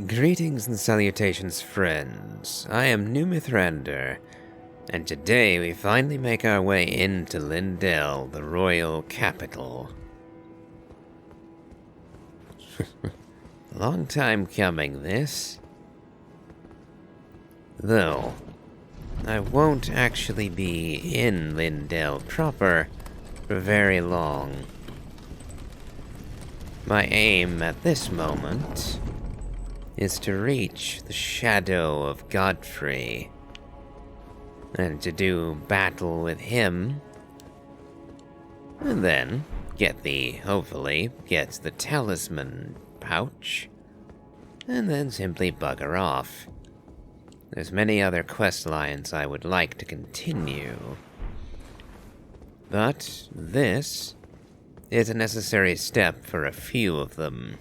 Greetings and salutations, friends. I am Numithrander, and today we finally make our way into Lindell, the royal capital. Long time coming, this. Though, I won't actually be in Lindell proper for very long. My aim at this moment is to reach the shadow of Godfrey, and to do battle with him, and then hopefully get the talisman pouch, and then simply bugger off. There's many other quest lines I would like to continue, but this is a necessary step for a few of them.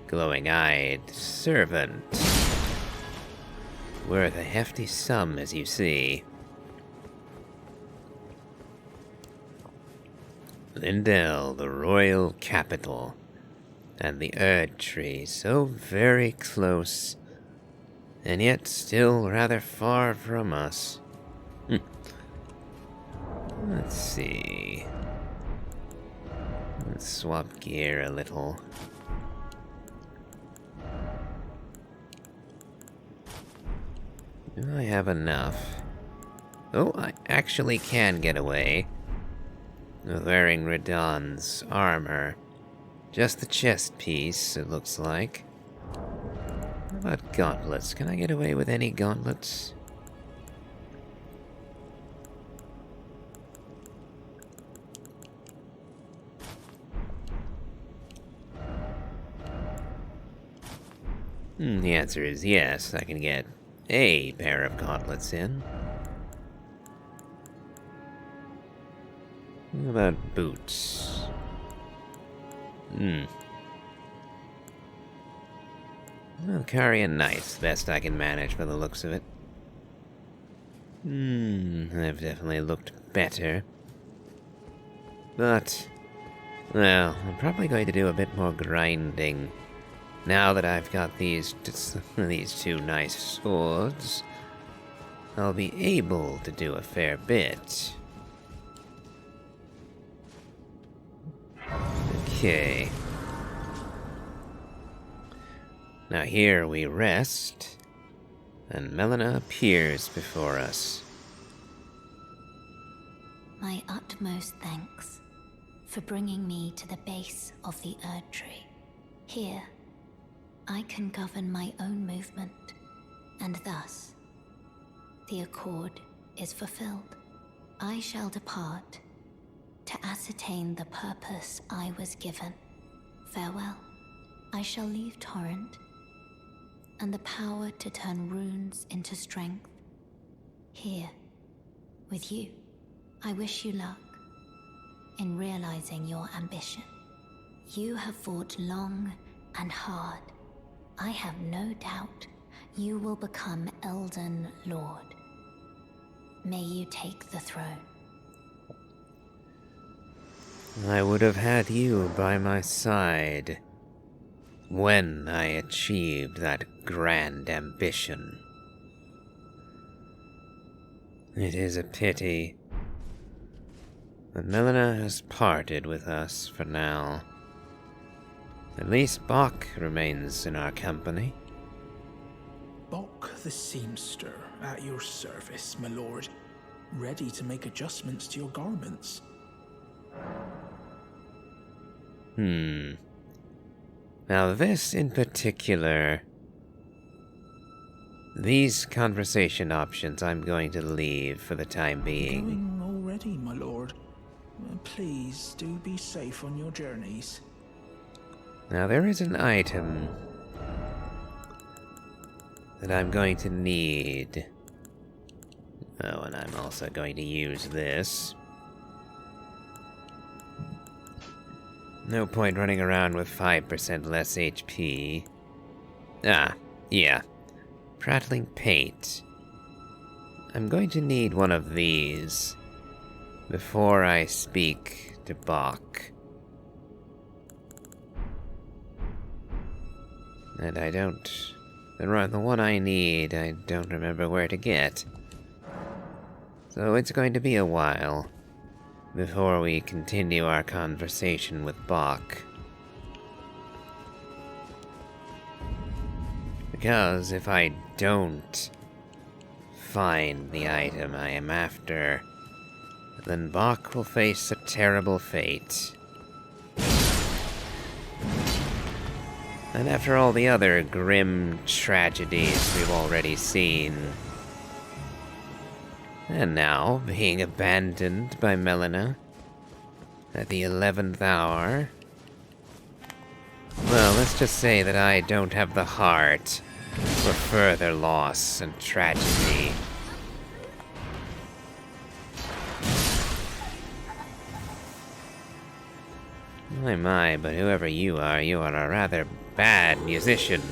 Glowing-eyed servant. Worth a hefty sum, as you see. Lindell, the royal capital, and the Erdtree, so very close, and yet still rather far from us. Let's see. Let's swap gear a little. Do I have enough? Oh, I actually can get away with wearing Radon's armor. Just the chest piece, it looks like. What about gauntlets? Can I get away with any gauntlets? The answer is yes, I can get a pair of gauntlets in. What about boots? I'll carry a knife, best I can manage for the looks of it. I've definitely looked better. But, well, I'm probably going to do a bit more grinding. Now that I've got these two nice swords, I'll be able to do a fair bit. Okay. Now here we rest, and Melina appears before us. My utmost thanks for bringing me to the base of the Erdtree. Here, I can govern my own movement, and thus, the accord is fulfilled. I shall depart to ascertain the purpose I was given. Farewell. I shall leave Torrent, and the power to turn runes into strength here, with you. I wish you luck in realizing your ambition. You have fought long and hard. I have no doubt you will become Elden Lord. May you take the throne. I would have had you by my side when I achieved that grand ambition. It is a pity that Melina has parted with us for now. At least Bach remains in our company. Bach the seamster, at your service, my lord. Ready to make adjustments to your garments. Now this in particular, these conversation options I'm going to leave for the time being. Going already, my lord. Please do be safe on your journeys. Now there is an item that I'm going to need. Oh, and I'm also going to use this. No point running around with 5% less HP. Ah, yeah. Prattling paint. I'm going to need one of these before I speak to Bach. And the one I need, I don't remember where to get. So it's going to be a while before we continue our conversation with Bach. Because if I don't find the item I am after, then Bach will face a terrible fate. And after all the other grim tragedies we've already seen, and now being abandoned by Melina at the 11th hour, well, let's just say that I don't have the heart for further loss and tragedy. My, but whoever you are a rather bad musician.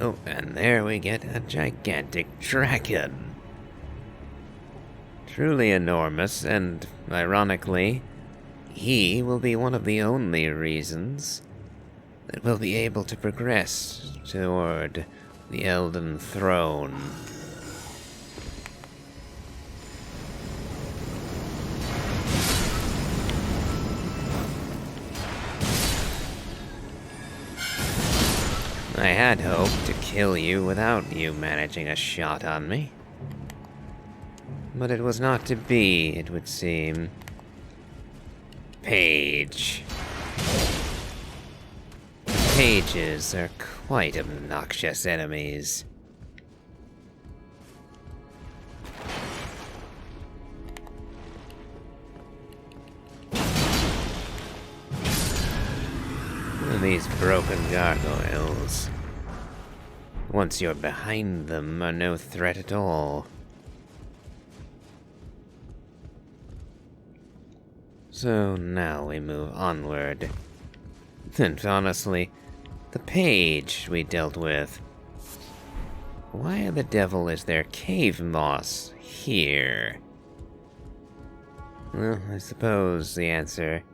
Oh, and there we get a gigantic dragon. Truly enormous, and ironically, he will be one of the only reasons that we'll be able to progress toward the Elden throne. I had hoped to kill you without you managing a shot on me. But it was not to be, it would seem. Page. Pages are quite obnoxious enemies. And these broken gargoyles, once you're behind them, are no threat at all. So now we move onward. And honestly, the page we dealt with, why the devil is there cave moss here? Well, I suppose the answer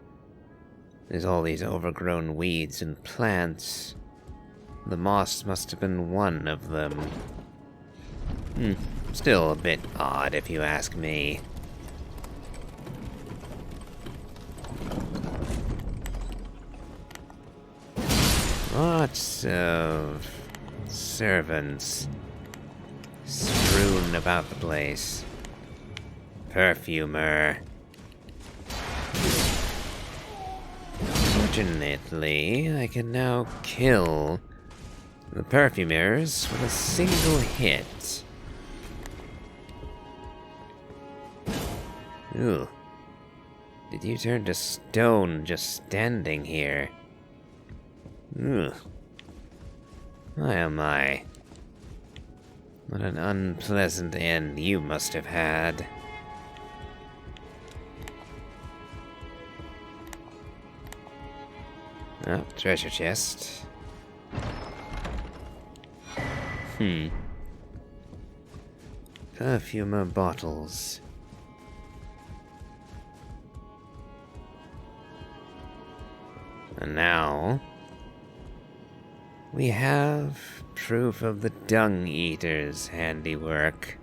is all these overgrown weeds and plants. The moss must have been one of them. Still a bit odd if you ask me. Lots of servants strewn about the place. Perfumer. Fortunately, I can now kill the perfumers with a single hit. Ooh. Did you turn to stone just standing here? Ugh. My oh my. What an unpleasant end you must have had. Oh, treasure chest. Perfumer bottles. And now we have proof of the Dung Eater's handiwork.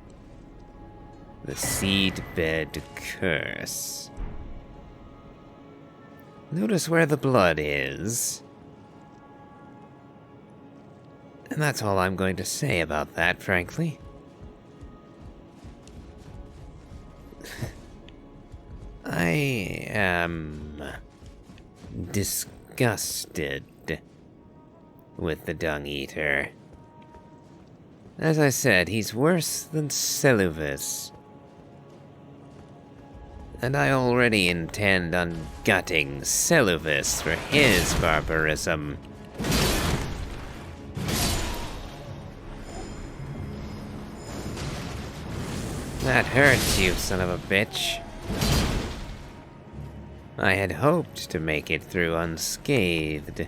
The Seedbed Curse. Notice where the blood is. And that's all I'm going to say about that, frankly. I am disgusted with the Dung Eater. As I said, he's worse than Seluvis. And I already intend on gutting Seluvis for his barbarism. That hurts, you son of a bitch. I had hoped to make it through unscathed.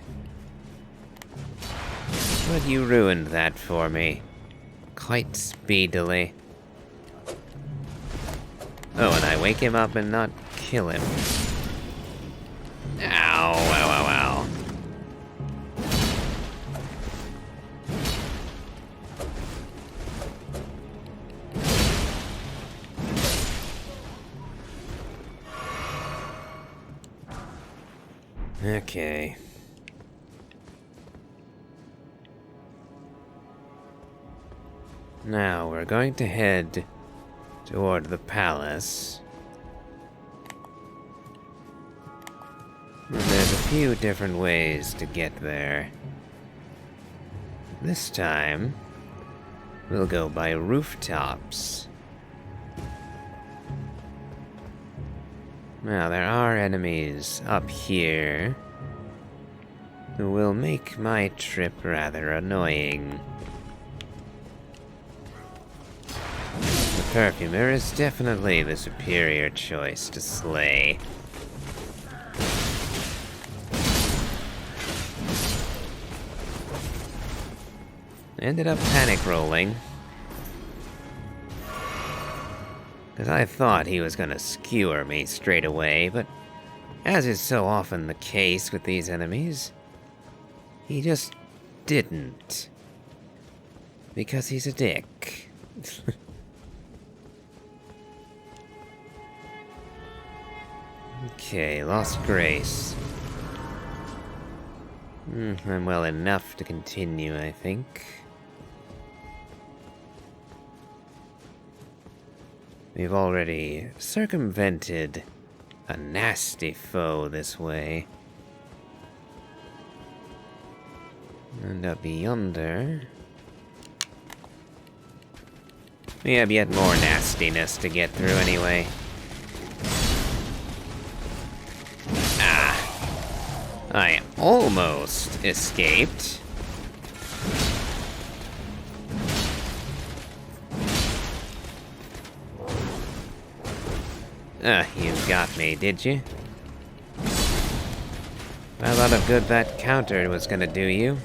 but you ruined that for me. Quite speedily. Oh, and I wake him up and not kill him. Ow, ow, ow, ow. Okay. Now we're going to head toward the palace. And there's a few different ways to get there. This time, we'll go by rooftops. Now, there are enemies up here who will make my trip rather annoying. The Perfumer is definitely the superior choice to slay. Ended up panic rolling, because I thought he was gonna skewer me straight away, but as is so often the case with these enemies, he just didn't. Because he's a dick. Okay, lost grace. I'm well enough to continue, I think. We've already circumvented a nasty foe this way. And up yonder, we have yet more nastiness to get through anyway. I almost escaped. You got me, did you? I thought a good that counter was gonna do you.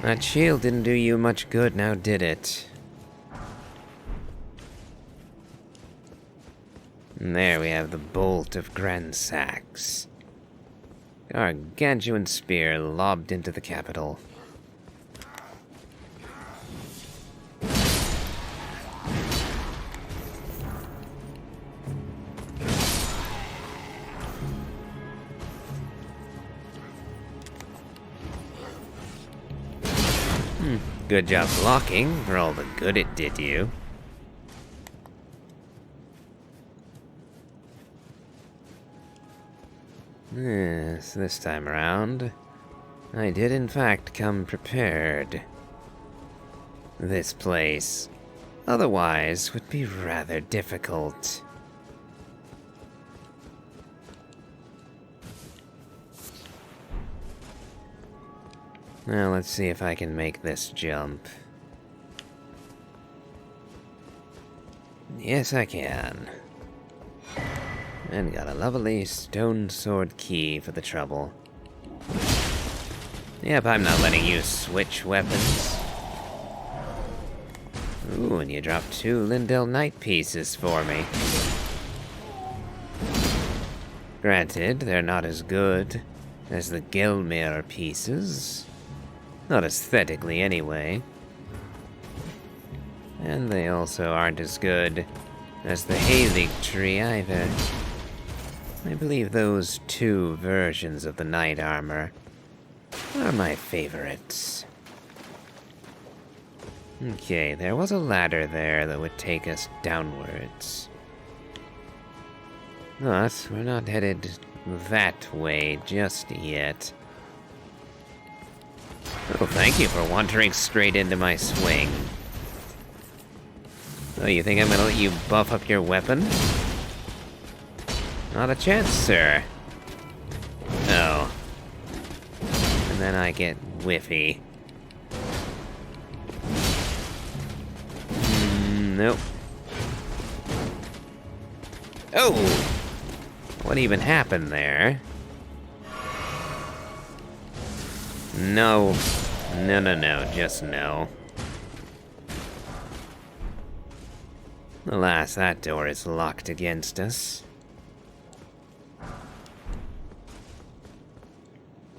That shield didn't do you much good now, did it? And there we have the Bolt of Gransax. Gargantuan spear lobbed into the capital. Good job blocking for all the good it did you. Yes, this time around, I did in fact come prepared. This place, otherwise, would be rather difficult. Now let's see if I can make this jump. Yes, I can. And got a lovely stone sword key for the trouble. Yep, I'm not letting you switch weapons. Ooh, and you dropped 2 Lindell Knight pieces for me. Granted, they're not as good as the Gelmir pieces. Not aesthetically, anyway. And they also aren't as good as the Erdtree either. I believe those 2 versions of the knight armor are my favorites. Okay, there was a ladder there that would take us downwards. But we're not headed that way just yet. Oh, thank you for wandering straight into my swing. Oh, you think I'm gonna let you buff up your weapon? Not a chance, sir. Oh. And then I get whiffy. Nope. Oh! What even happened there? No. No, just no. Alas, that door is locked against us.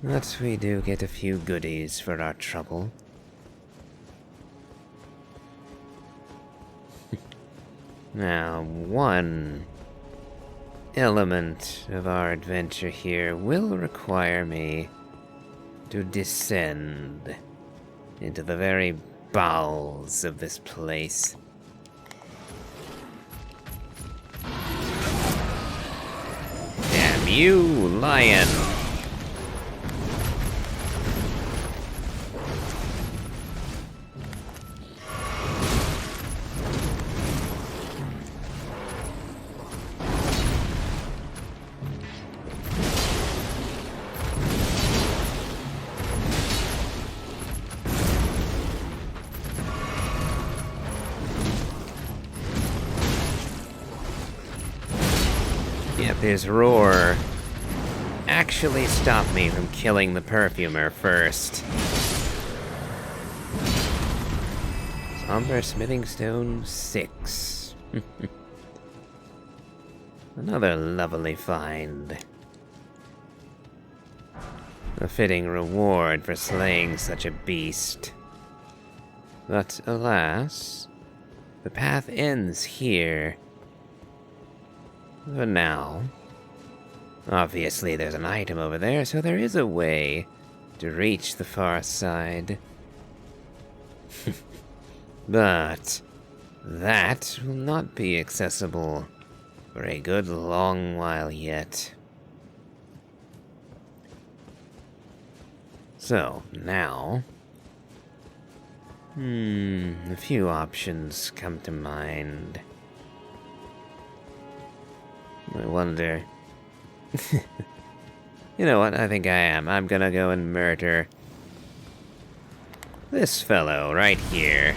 But we do get a few goodies for our trouble. Now, one element of our adventure here will require me to descend into the very bowels of this place. Damn you, lion! Yep, his roar actually stopped me from killing the perfumer first. Somber Smithing Stone 6. Another lovely find. A fitting reward for slaying such a beast. But alas, the path ends here. For now. Obviously there's an item over there, so there is a way to reach the far side. But that will not be accessible for a good long while yet. So, now... a few options come to mind. I wonder... You know what, I think I am. I'm gonna go and murder... this fellow right here.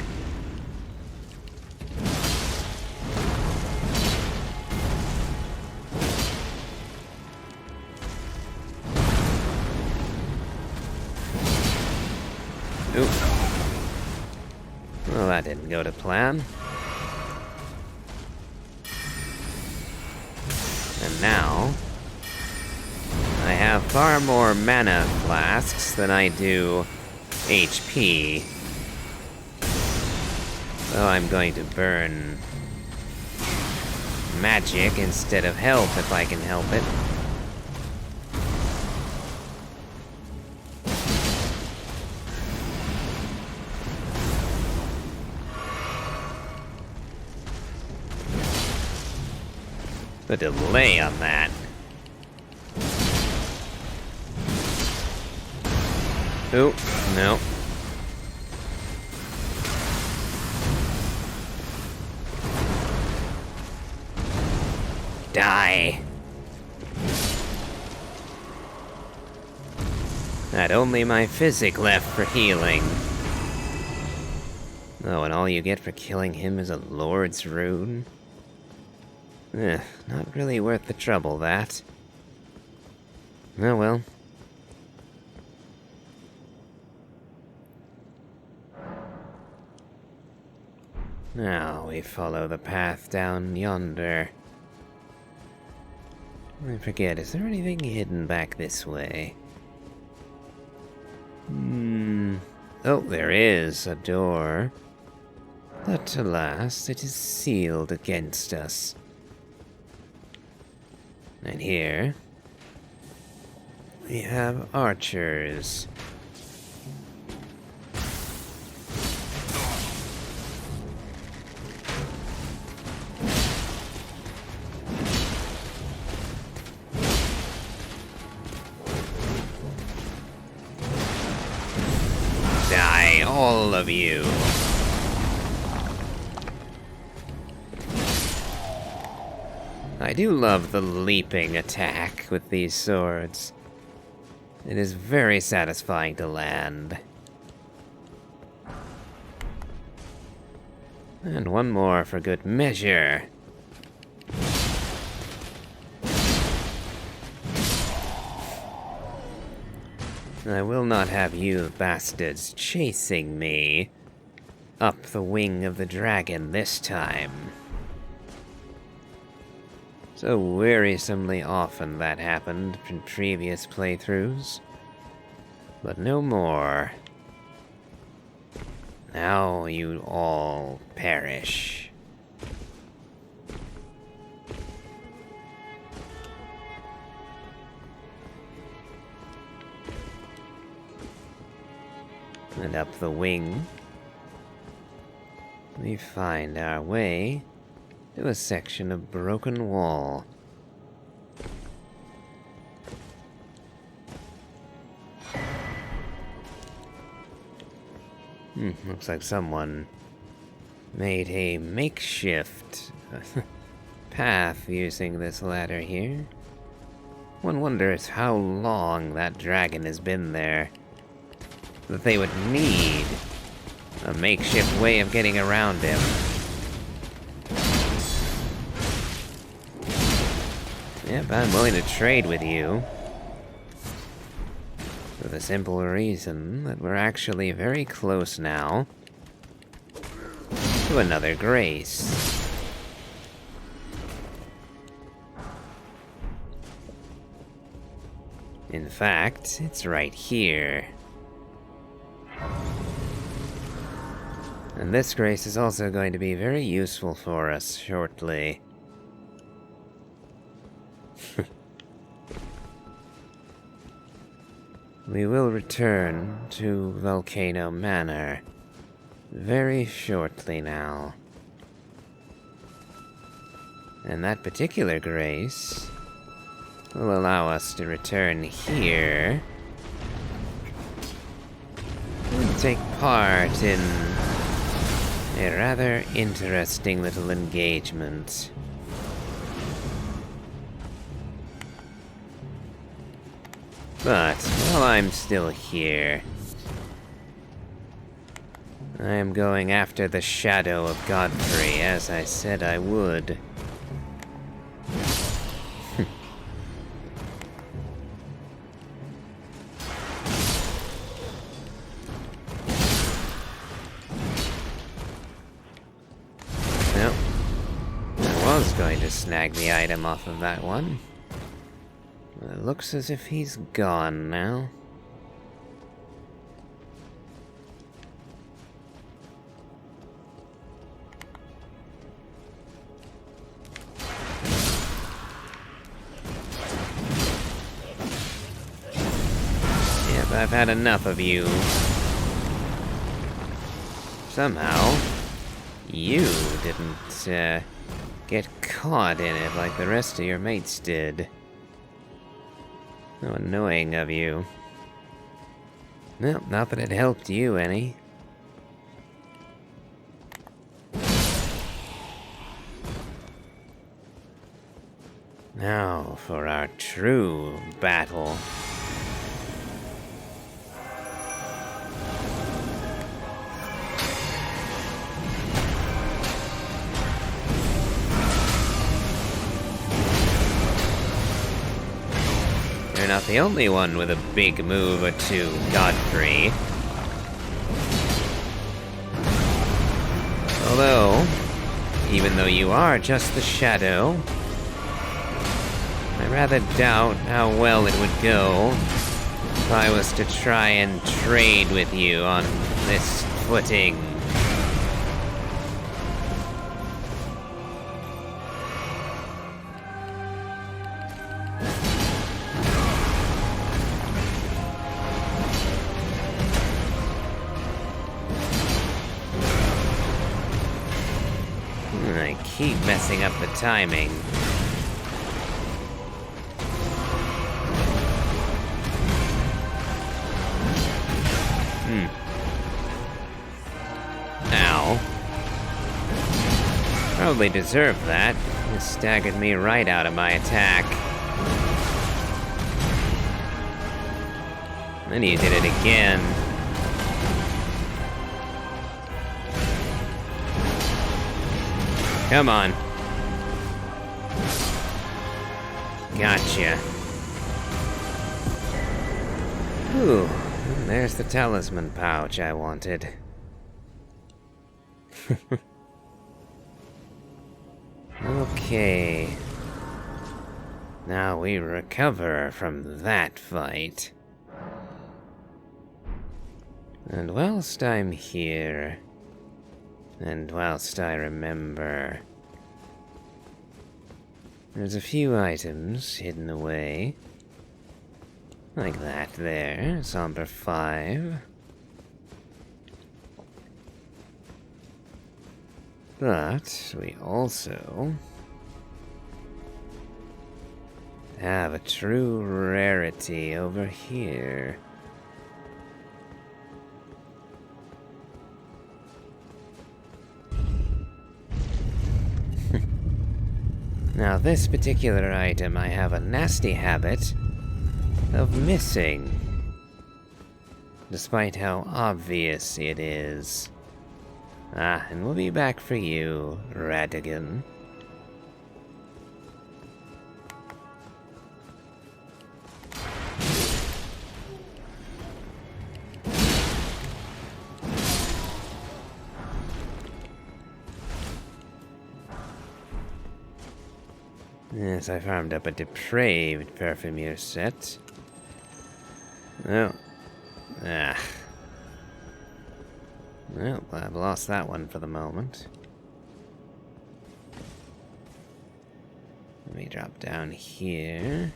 Oop. Well, that didn't go to plan. And now, I have far more mana flasks than I do HP. So I'm going to burn magic instead of health if I can help it. The delay on that. Oh, no. Die. Had only my physic left for healing. Oh, and all you get for killing him is a Lord's Rune? Not really worth the trouble, that. Oh well. Now we follow the path down yonder. I forget, is there anything hidden back this way? Oh, there is a door. But alas, it is sealed against us. And here, we have archers. Die, all of you. I do love the leaping attack with these swords. It is very satisfying to land. And one more for good measure. I will not have you bastards chasing me up the wing of the dragon this time. So wearisomely often that happened in previous playthroughs. But no more. Now you all perish. And up the wing, we find our way to a section of broken wall. Looks like someone made a makeshift path using this ladder here. One wonders how long that dragon has been there, that they would need a makeshift way of getting around him. Yep, I'm willing to trade with you. For the simple reason that we're actually very close now to another grace. In fact, it's right here. And this grace is also going to be very useful for us shortly. We will return to Volcano Manor very shortly now. And that particular grace will allow us to return here and take part in a rather interesting little engagement. But while I'm still here, I am going after the shadow of Godfrey, as I said I would. Nope. I was going to snag the item off of that one. It looks as if he's gone now. Yep, I've had enough of you. Somehow, you didn't get caught in it like the rest of your mates did. How annoying of you. Well, not that it helped you any. Now for our true battle. You're not the only one with a big move or two, Godfrey. Although, even though you are just the shadow, I rather doubt how well it would go if I was to try and trade with you on this footing. I keep messing up the timing. Ow. Probably deserved that. It staggered me right out of my attack. Then you did it again. Come on. Gotcha. Ooh, there's the talisman pouch I wanted. Okay. Now we recover from that fight. And whilst I'm here, and whilst I remember, there's a few items hidden away. Like that there, Somber 5. But we also have a true rarity over here. Now this particular item I have a nasty habit of missing, despite how obvious it is. Ah, and we'll be back for you, Radigan. Yes, I farmed up a depraved perfumeer set. Oh. Ah. Well, I've lost that one for the moment. Let me drop down here.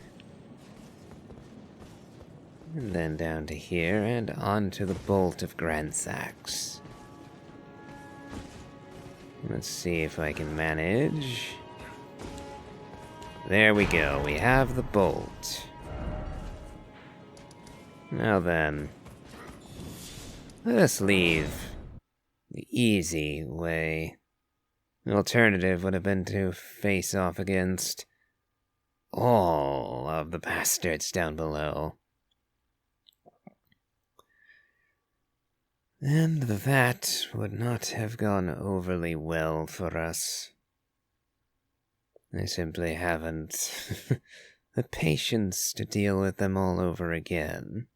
And then down to here, and onto the Bolt of Grandsax. Let's see if I can manage. There we go, we have the bolt. Now then, let us leave the easy way. The alternative would have been to face off against all of the bastards down below. And that would not have gone overly well for us. I simply haven't the patience to deal with them all over again.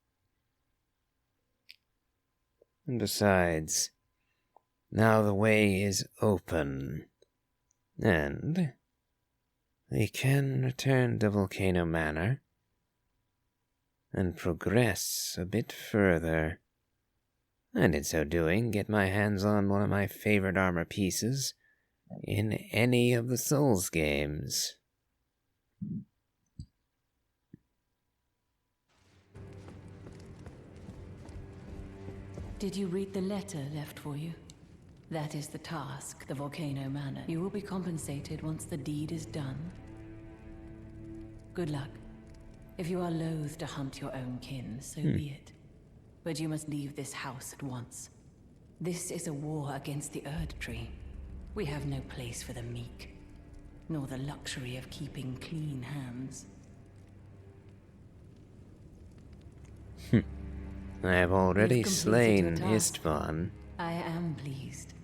And besides, now the way is open, and we can return to Volcano Manor and progress a bit further, and in so doing get my hands on one of my favorite armor pieces in any of the Souls games. Did you read the letter left for you? That is the task, the Volcano Manor. You will be compensated once the deed is done. Good luck. If you are loath to hunt your own kin, so be it. But you must leave this house at once. This is a war against the Erdtree. We have no place for the meek, nor the luxury of keeping clean hands. I have already You've completed slain your task. Istvan. I am pleased.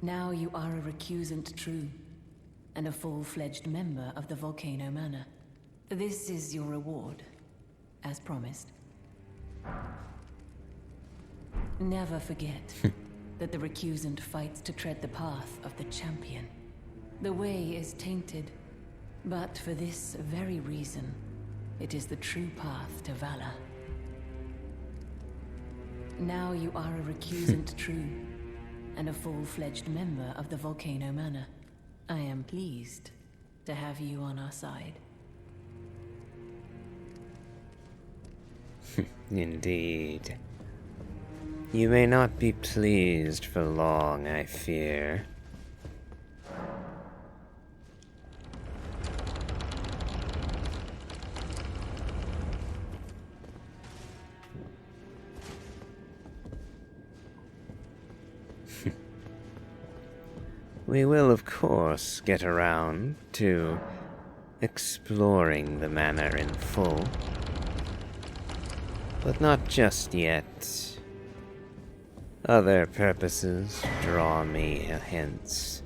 Now you are a recusant true, and a full-fledged member of the Volcano Manor. This is your reward, as promised. Never forget that the recusant fights to tread the path of the champion. The way is tainted, but for this very reason, it is the true path to valor. Now you are a recusant true, and a full-fledged member of the Volcano Manor. I am pleased to have you on our side. Indeed. You may not be pleased for long, I fear. we will of course get around to exploring the manor in full. But not just yet. Other purposes draw me hence.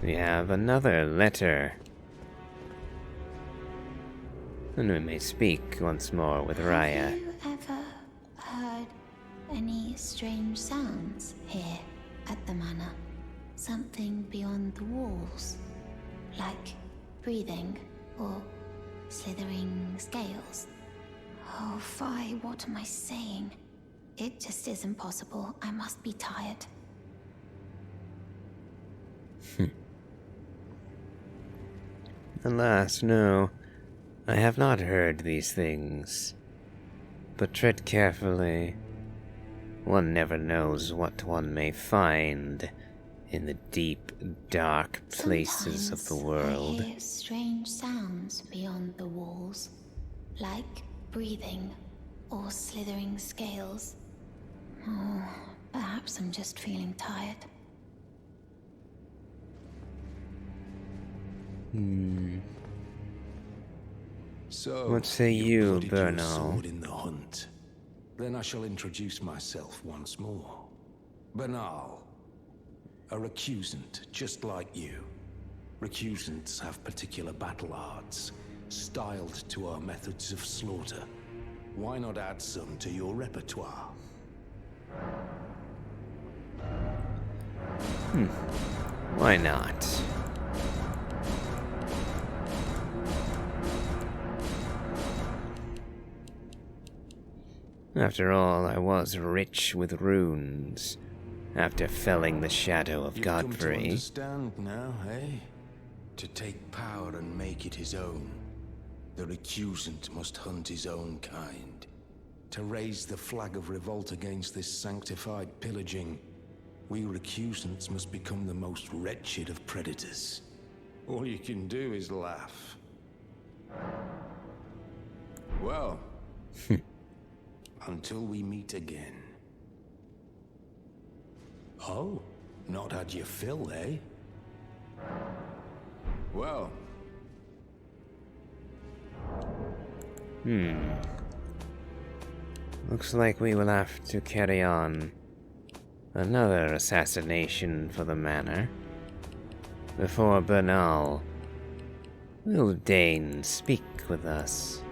We have another letter. And we may speak once more with Raya. Have you ever heard any strange sounds here at the manor? Something beyond the walls? Like breathing or slithering scales? Oh, Fi, what am I saying? It just isn't possible. I must be tired. Alas, no. I have not heard these things. But tread carefully. One never knows what one may find in the deep, dark places of the world. I hear strange sounds beyond the walls, like breathing or slithering scales. Oh, perhaps I'm just feeling tired. So, What say you, put your Bernal? sword in the hunt. Then I shall introduce myself once more. Bernal, a recusant just like you. Recusants have particular battle arts, styled to our methods of slaughter. Why not add some to your repertoire? Why not? After all, I was rich with runes after felling the shadow of You've come to Godfrey. understand now, eh? To take power and make it his own. The recusant must hunt his own kind. To raise the flag of revolt against this sanctified pillaging, we recusants must become the most wretched of predators. All you can do is laugh. Well, until we meet again. Oh, not had your fill, eh? Well. Looks like we will have to carry on another assassination for the manor before Bernal will deign speak with us.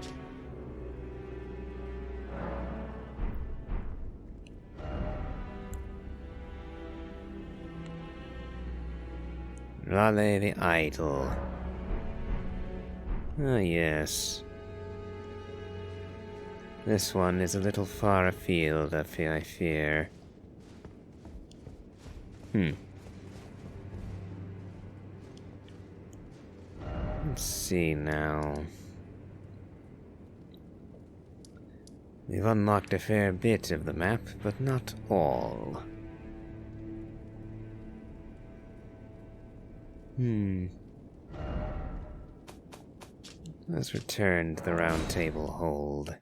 Raleigh the Idol. Ah, yes. This one is a little far afield, I fear. Let's see now. We've unlocked a fair bit of the map, but not all. Let's return to the Round Table Hold.